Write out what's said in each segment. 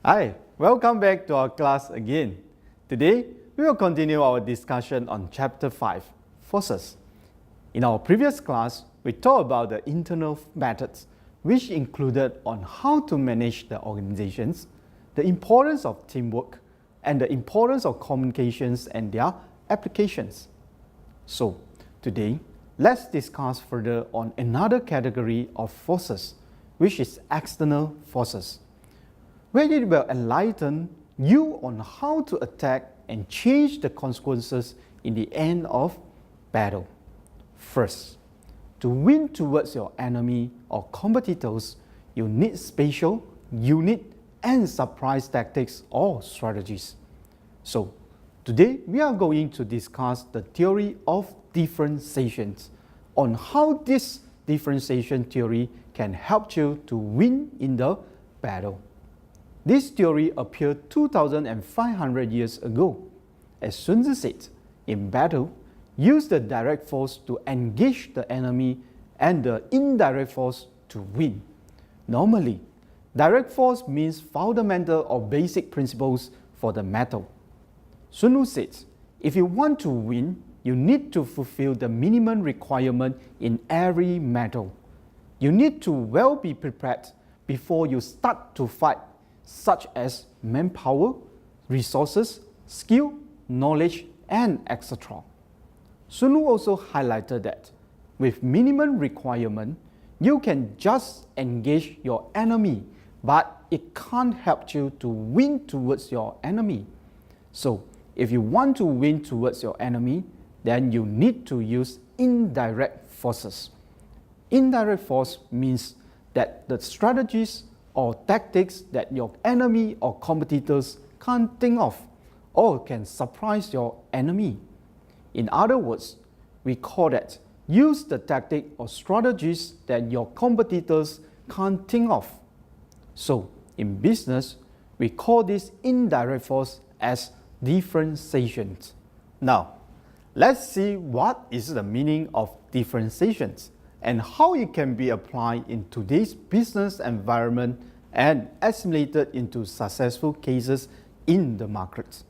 Hi, welcome back to our class again. Today, we will continue our discussion on Chapter 5, Forces. In our previous class, we talked about the internal methods, which included on how to manage the organizations, the importance of teamwork, and the importance of communications and their applications. So, today, let's discuss further on another category of forces, which is external forces, where it will enlighten you on how to attack and change the consequences in the end of battle. First, to win towards your enemy or competitors, you need spatial, unit, and surprise tactics or strategies. So, today we are going to discuss the theory of differentiations on how this differentiation theory can help you to win in the battle. This theory appeared 2,500 years ago. As Sun Tzu said, in battle, use the direct force to engage the enemy and the indirect force to win. Normally, direct force means fundamental or basic principles for the battle. Sun Tzu said, if you want to win, you need to fulfill the minimum requirement in every battle. You need to well be prepared before you start to fight, such as manpower, resources, skill, knowledge, and etc. Sun Tzu also highlighted that with minimum requirement, you can just engage your enemy, but it can't help you to win towards your enemy. So, if you want to win towards your enemy, then you need to use indirect forces. Indirect force means that the strategies or tactics that your enemy or competitors can't think of or can surprise your enemy. In other words, we call that use the tactic or strategies that your competitors can't think of. So, in business, we call this indirect force as differentiations. Now, let's see what is the meaning of differentiations and how it can be applied in today's business environment and assimilated into successful cases in the market.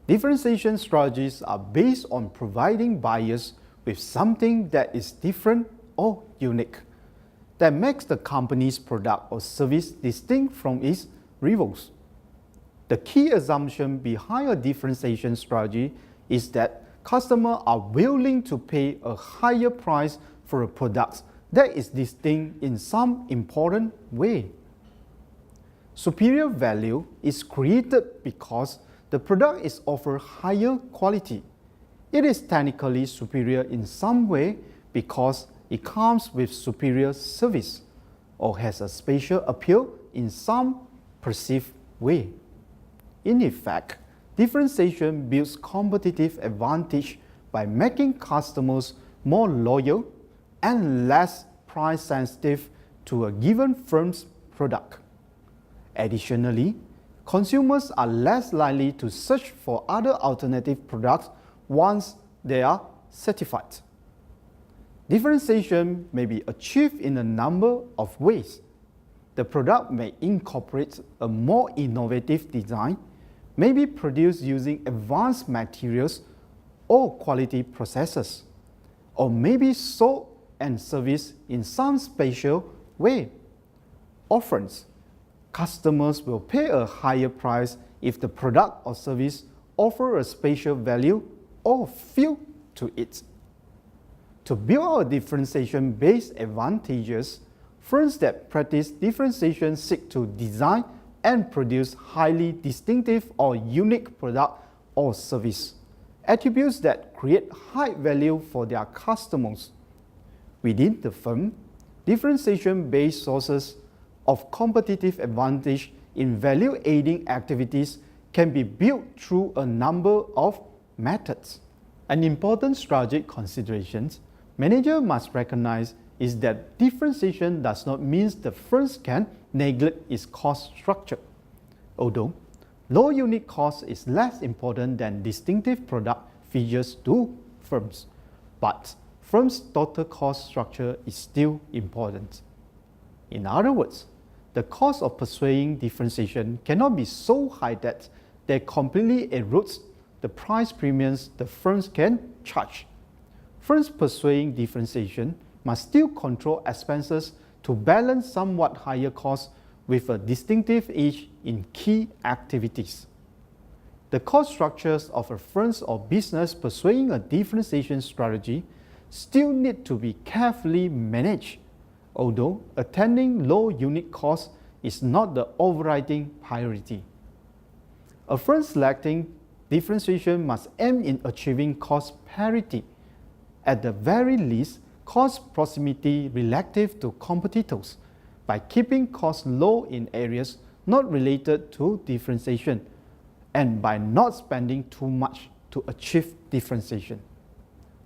Differentiation strategies are based on providing buyers with something that is different or unique, that makes the company's product or service distinct from its rivals. The key assumption behind a differentiation strategy is that customers are willing to pay a higher price for a product that is distinct in some important way. Superior value is created because the product is offered higher quality. It is technically superior in some way because it comes with superior service or has a special appeal in some perceived way. In effect, differentiation builds competitive advantage by making customers more loyal and less price sensitive to a given firm's product. Additionally, consumers are less likely to search for other alternative products once they are satisfied. Differentiation may be achieved in a number of ways. The product may incorporate a more innovative design, may be produced using advanced materials or quality processes, or may be sold and serviced in some special way. Often, customers will pay a higher price if the product or service offers a special value or feel to it. To build a differentiation-based advantages, firms that practice differentiation seek to design and produce highly distinctive or unique product or service, attributes that create high value for their customers. Within the firm, differentiation-based sources of competitive advantage in value-adding activities can be built through a number of methods. An important strategic consideration manager must recognize is that differentiation does not mean the firm can neglect its cost structure. Although low unit cost is less important than distinctive product features to firms, but firm's total cost structure is still important. In other words, the cost of pursuing differentiation cannot be so high that they completely erodes the price premiums the firms can charge. Firms pursuing differentiation must still control expenses to balance somewhat higher costs with a distinctive edge in key activities. The cost structures of a firm or business pursuing a differentiation strategy still need to be carefully managed, although attaining low unit cost is not the overriding priority. A firm selecting differentiation must aim in achieving cost parity, at the very least cost proximity relative to competitors, by keeping costs low in areas not related to differentiation, and by not spending too much to achieve differentiation.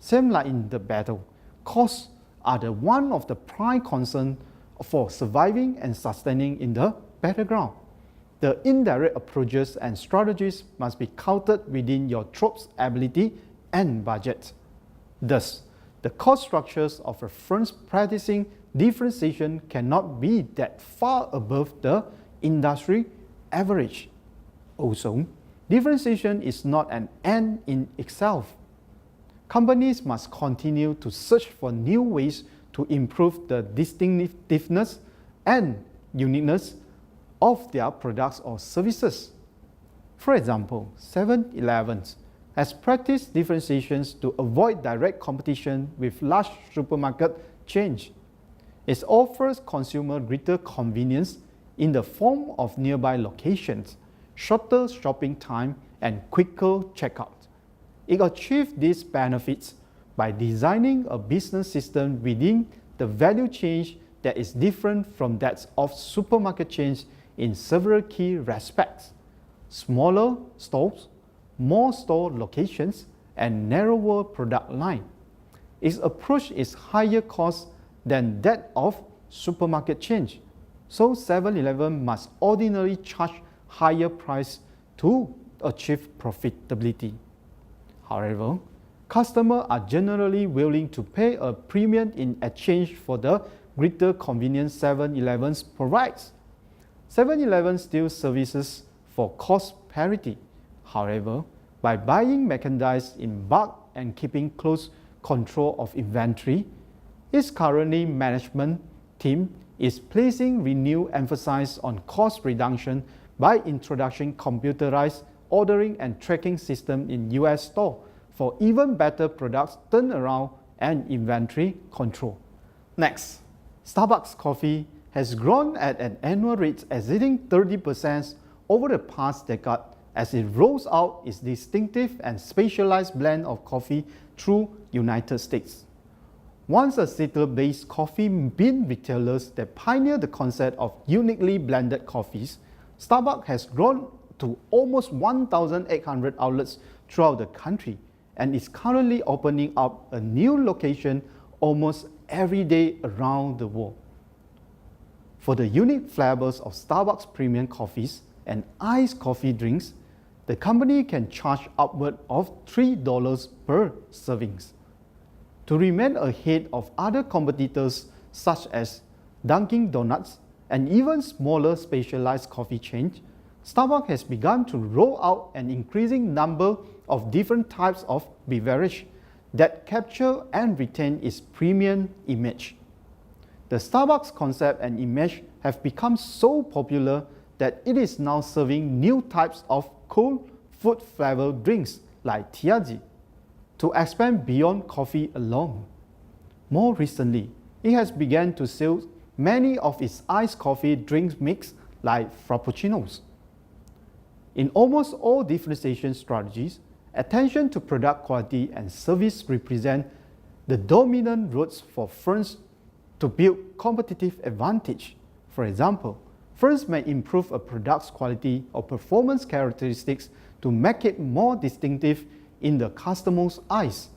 Same like in the battle, costs are the one of the prime concern for surviving and sustaining in the battleground. The indirect approaches and strategies must be counted within your troops' ability and budget. Thus, the cost structures of a firm practicing differentiation cannot be that far above the industry average. Also, differentiation is not an end in itself. Companies must continue to search for new ways to improve the distinctiveness and uniqueness of their products or services. For example, 7-Eleven has practiced differentiations to avoid direct competition with large supermarket chains. It offers consumers greater convenience in the form of nearby locations, shorter shopping time, and quicker checkout. It achieves these benefits by designing a business system within the value chain that is different from that of supermarket chains in several key respects: smaller stores, more store locations, and narrower product line. Its approach is higher cost than that of supermarket chains, so 7-Eleven must ordinarily charge higher price to achieve profitability. However, customers are generally willing to pay a premium in exchange for the greater convenience 7-Eleven provides. 7-Eleven still services for cost parity. However, by buying merchandise in bulk and keeping close control of inventory, its current management team is placing renewed emphasis on cost reduction by introducing computerized ordering and tracking system in US store for even better products turnaround and inventory control. Next, Starbucks coffee has grown at an annual rate exceeding 30% over the past decade as it rolls out its distinctive and specialized blend of coffee through United States. Once a Seattle-based coffee bean retailers that pioneered the concept of uniquely blended coffees, Starbucks has grown to almost 1,800 outlets throughout the country and is currently opening up a new location almost every day around the world. For the unique flavors of Starbucks premium coffees and iced coffee drinks, the company can charge upward of $3 per servings. To remain ahead of other competitors such as Dunkin' Donuts and even smaller specialized coffee chains, Starbucks has begun to roll out an increasing number of different types of beverage that capture and retain its premium image. The Starbucks concept and image have become so popular that it is now serving new types of cool food flavored drinks like Tiazi to expand beyond coffee alone. More recently, it has begun to sell many of its iced coffee drink mix like Frappuccinos. In almost all differentiation strategies, attention to product quality and service represent the dominant routes for firms to build competitive advantage. For example, firms may improve a product's quality or performance characteristics to make it more distinctive in the customer's eyes,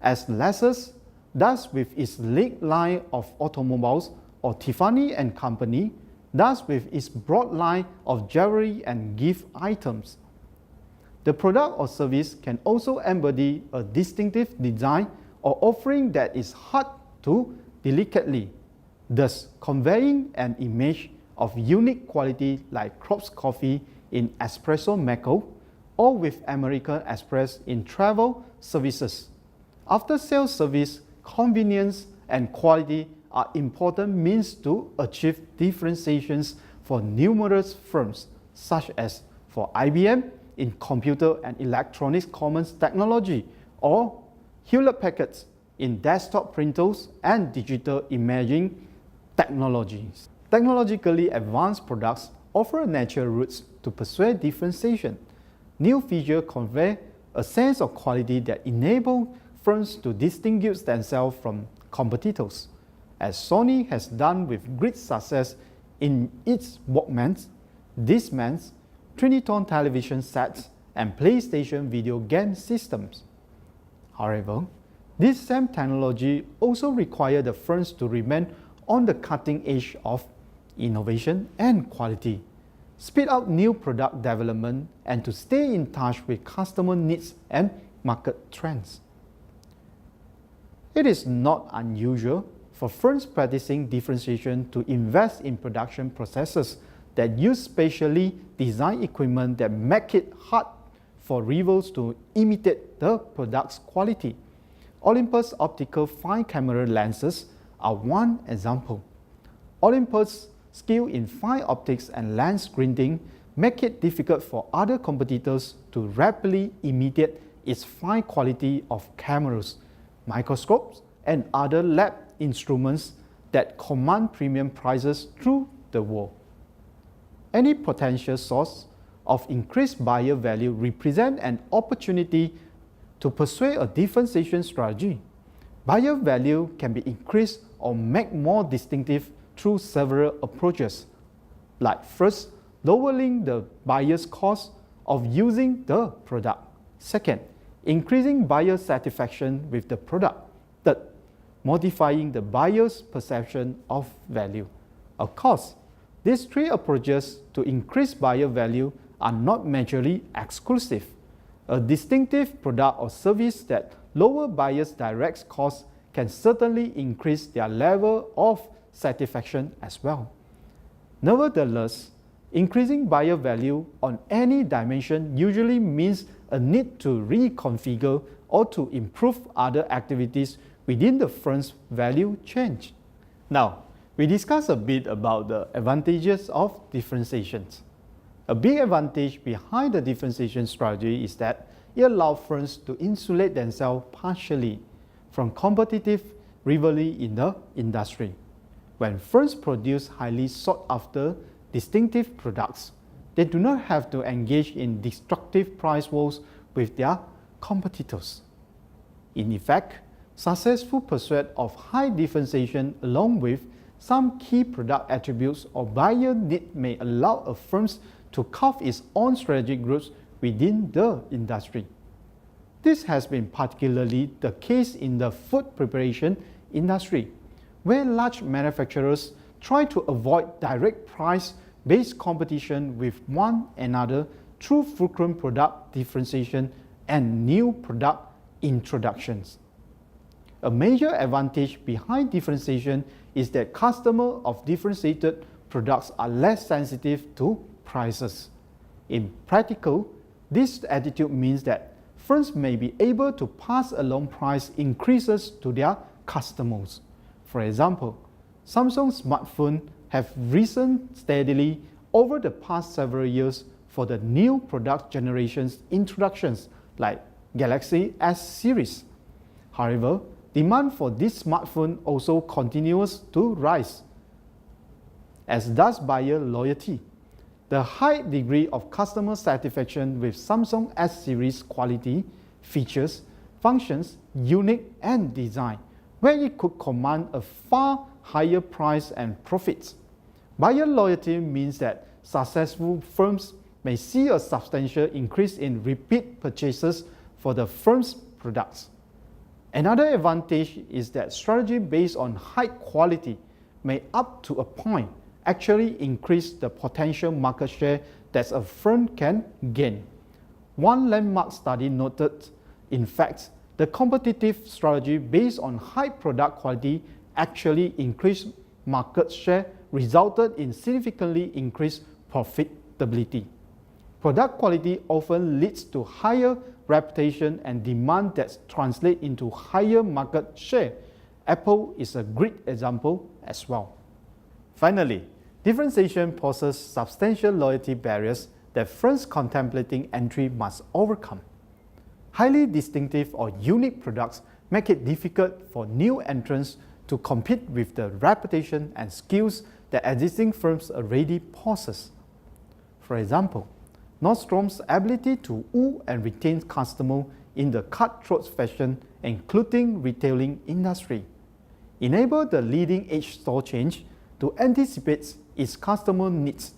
as Lexus does with its lead line of automobiles, or Tiffany & Company does with its broad line of jewelry and gift items. The product or service can also embody a distinctive design or offering that is hard to delicately, thus conveying an image of unique quality like Krop's coffee in Espresso Macao or with American Express in travel services. After-sales service, convenience, and quality are important means to achieve differentiations for numerous firms, such as for IBM in computer and electronics commons technology, or Hewlett-Packard in desktop printers and digital imaging technologies. Technologically advanced products offer natural routes to pursue differentiation. New features convey a sense of quality that enable firms to distinguish themselves from competitors, as Sony has done with great success in its Walkmans, Discmans, Triniton television sets, and PlayStation video game systems. However, this same technology also requires the firms to remain on the cutting edge of innovation and quality, speed up new product development, and to stay in touch with customer needs and market trends. It is not unusual for firms practicing differentiation to invest in production processes that use specially designed equipment that make it hard for rivals to imitate the product's quality. Olympus optical fine camera lenses are one example. Olympus' skill in fine optics and lens grinding make it difficult for other competitors to rapidly imitate its fine quality of cameras, microscopes, and other lab instruments that command premium prices through the world. Any potential source of increased buyer value represents an opportunity to pursue a differentiation strategy. Buyer value can be increased or made more distinctive through several approaches, like first, lowering the buyer's cost of using the product. Second, increasing buyer satisfaction with the product. Third, modifying the buyer's perception of value. Of course, these three approaches to increase buyer value are not mutually exclusive. A distinctive product or service that lower buyers' direct costs can certainly increase their level of satisfaction as well. Nevertheless, increasing buyer value on any dimension usually means a need to reconfigure or to improve other activities within the firm's value chain. Now, we discussed a bit about the advantages of differentiations. A big advantage behind the differentiation strategy is that it allows firms to insulate themselves partially from competitive rivalry in the industry. When firms produce highly sought-after, distinctive products, they do not have to engage in destructive price wars with their competitors. In effect, successful pursuit of high differentiation along with some key product attributes or buyer need may allow a firm to carve its own strategic routes within the industry. This has been particularly the case in the food preparation industry, where large manufacturers try to avoid direct price-based competition with one another through frequent product differentiation and new product introductions. A major advantage behind differentiation is that customers of differentiated products are less sensitive to prices. In practice, this attitude means that firms may be able to pass along price increases to their customers. For example, Samsung smartphones have risen steadily over the past several years for the new product generations introductions like Galaxy S series. However, demand for this smartphone also continues to rise, as does buyer loyalty. The high degree of customer satisfaction with Samsung S series quality, features, functions, unique, and design, where it could command a far higher price and profits. Buyer loyalty means that successful firms may see a substantial increase in repeat purchases for the firm's products. Another advantage is that strategy based on high quality may, up to a point, actually increase the potential market share that a firm can gain. One landmark study noted, in fact, the competitive strategy based on high product quality actually increased market share resulted in significantly increased profitability. Product quality often leads to higher reputation and demand that translate into higher market share. Apple is a great example as well. Finally, differentiation poses substantial loyalty barriers that firms contemplating entry must overcome. Highly distinctive or unique products make it difficult for new entrants to compete with the reputation and skills that existing firms already possess. For example, Nordstrom's ability to woo and retain customers in the cutthroat fashion and clothing retailing industry enabled the leading-edge store chain to anticipate its customer needs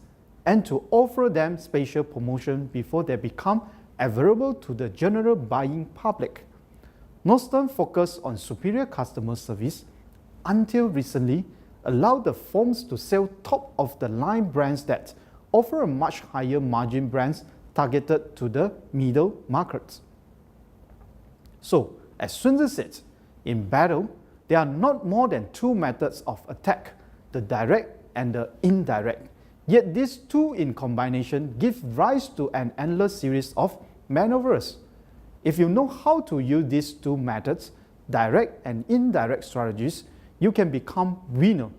and to offer them special promotion before they become available to the general buying public. Nordstrom focused on superior customer service until recently allowed the firms to sell top-of-the-line brands that offer a much higher margin brands targeted to the middle markets. So, as Sun Tzu said, in battle, there are not more than two methods of attack, the direct and the indirect. Yet these two in combination give rise to an endless series of maneuvers. If you know how to use these two methods, direct and indirect strategies, you can become winner.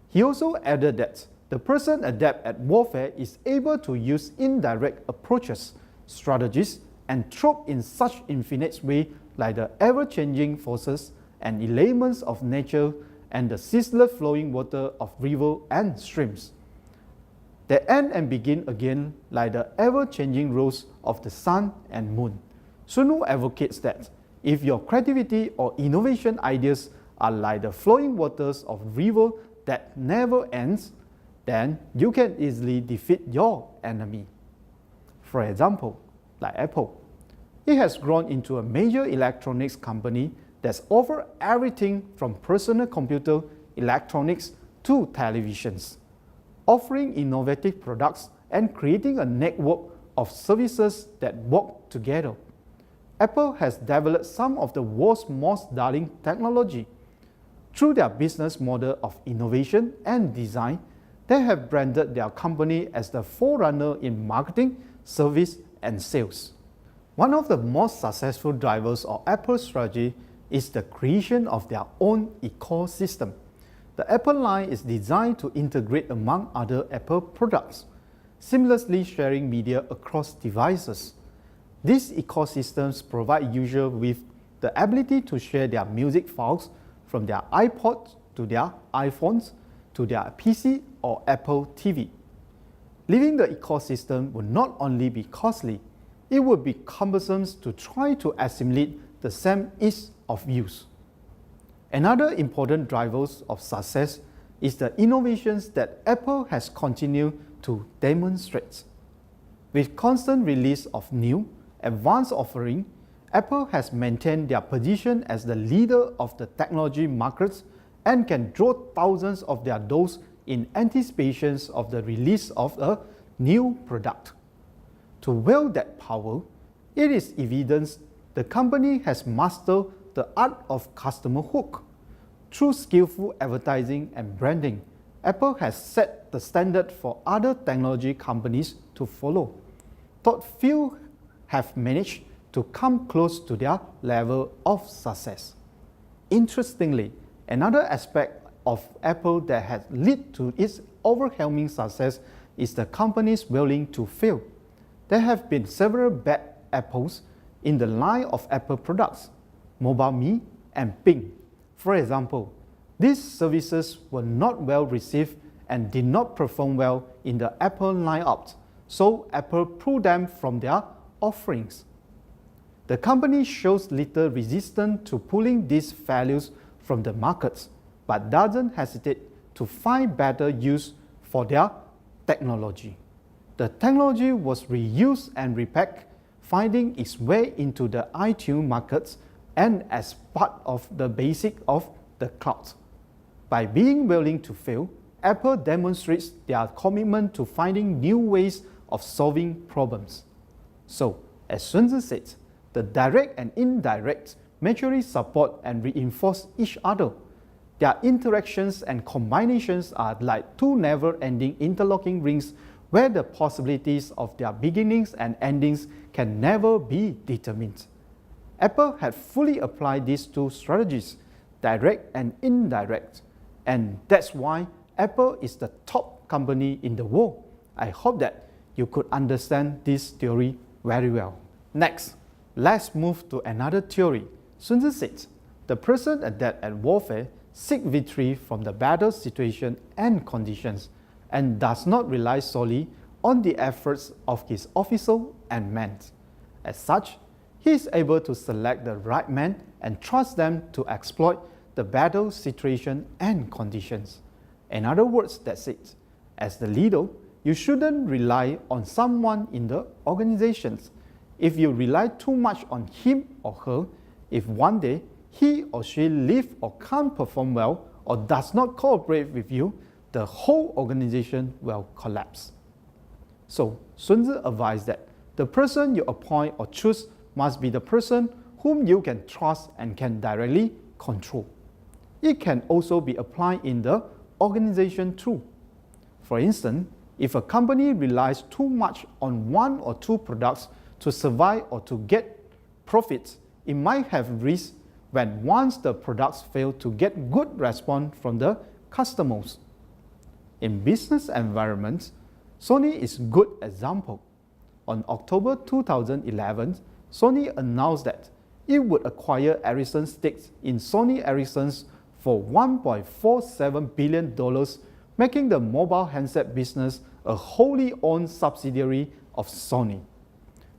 He also added that the person adept at warfare is able to use indirect approaches, strategies, and trope in such infinite way like the ever-changing forces and elements of nature and the ceaseless flowing water of rivers and streams. They end and begin again like the ever-changing roles of the sun and moon. Sun Tzu advocates that if your creativity or innovation ideas are like the flowing waters of river that never ends, then you can easily defeat your enemy. For example, like Apple, it has grown into a major electronics company that offers everything from personal computer electronics to televisions, offering innovative products and creating a network of services that work together. Apple has developed some of the world's most darling technology. Through their business model of innovation and design, they have branded their company as the forerunner in marketing, service, and sales. One of the most successful drivers of Apple's strategy is the creation of their own ecosystem. The Apple line is designed to integrate among other Apple products, seamlessly sharing media across devices. These ecosystems provide users with the ability to share their music files from their iPods to their iPhones to their PC or Apple TV. Leaving the ecosystem would not only be costly, it would be cumbersome to try to assimilate the same ease of use. Another important driver of success is the innovations that Apple has continued to demonstrate. With constant release of new, advanced offerings, Apple has maintained their position as the leader of the technology markets and can draw thousands of their doors in anticipation of the release of a new product. To wield that power, it is evident the company has mastered the art of customer hook. Through skillful advertising and branding, Apple has set the standard for other technology companies to follow. Though few have managed to come close to their level of success. Interestingly, another aspect of Apple that has led to its overwhelming success is the company's willing to fail. There have been several bad apples in the line of Apple products, MobileMe and Ping. For example, these services were not well received and did not perform well in the Apple lineup, so Apple pulled them from their offerings. The company shows little resistance to pulling these values from the markets, but doesn't hesitate to find better use for their technology. The technology was reused and repackaged, finding its way into the iTunes markets and as part of the basic of the cloud. By being willing to fail, Apple demonstrates their commitment to finding new ways of solving problems. So, as Sun Tzu said, the direct and indirect mutually support and reinforce each other. Their interactions and combinations are like two never-ending interlocking rings where the possibilities of their beginnings and endings can never be determined. Apple had fully applied these two strategies, direct and indirect, and that's why Apple is the top company in the world. I hope that you could understand this theory very well. Next, let's move to another theory. Sun Tzu said, the person adept at warfare seeks victory from the battle situation and conditions, and does not rely solely on the efforts of his officials and men. As such, he is able to select the right men and trust them to exploit the battle situation and conditions. In other words, that's it. As the leader, you shouldn't rely on someone in the organizations. If you rely too much on him or her, if one day he or she leaves or can't perform well or does not cooperate with you, the whole organization will collapse. So, Sun Tzu advised that the person you appoint or choose must be the person whom you can trust and can directly control. It can also be applied in the organization too. For instance, if a company relies too much on one or two products to survive or to get profits, it might have risks when once the products fail to get good response from the customers. In business environments, Sony is a good example. On October 2011, Sony announced that it would acquire Ericsson's stakes in Sony Ericsson for $1.47 billion, making the mobile handset business a wholly owned subsidiary of Sony.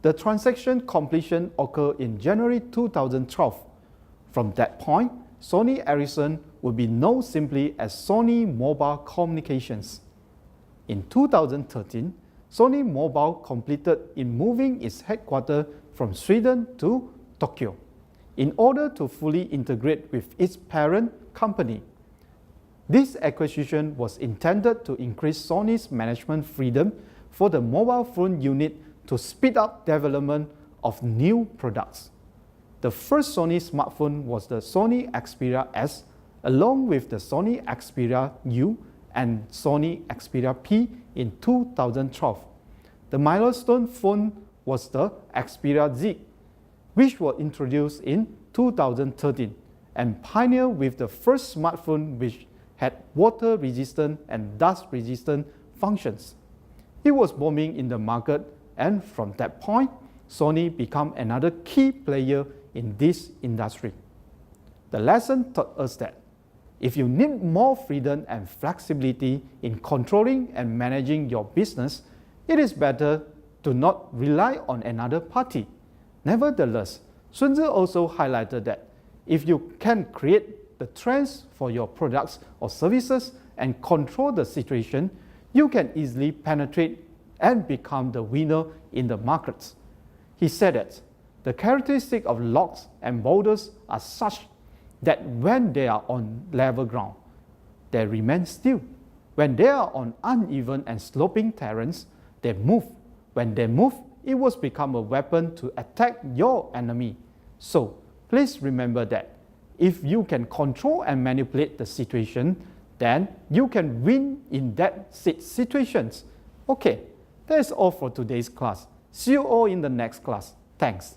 The transaction completion occurred in January 2012. From that point, Sony Ericsson would be known simply as Sony Mobile Communications. In 2013, Sony Mobile completed in moving its headquarters from Sweden to Tokyo in order to fully integrate with its parent company. This acquisition was intended to increase Sony's management freedom for the mobile phone unit to speed up development of new products. The first Sony smartphone was the Sony Xperia S, along with the Sony Xperia U and Sony Xperia P in 2012. The milestone phone was the Xperia Z, which was introduced in 2013 and pioneered with the first smartphone which had water-resistant and dust-resistant functions. It was booming in the market, and from that point, Sony became another key player in this industry. The lesson taught us that if you need more freedom and flexibility in controlling and managing your business, it is better to not rely on another party. Nevertheless, Sun Tzu also highlighted that if you can create the trends for your products or services and control the situation, you can easily penetrate and become the winner in the markets. He said that the characteristics of rocks and boulders are such that when they are on level ground, they remain still. When they are on uneven and sloping terrains, they move. When they move, it will become a weapon to attack your enemy. So, please remember that if you can control and manipulate the situation, then you can win in that situations. Okay, that is all for today's class. See you all in the next class. Thanks.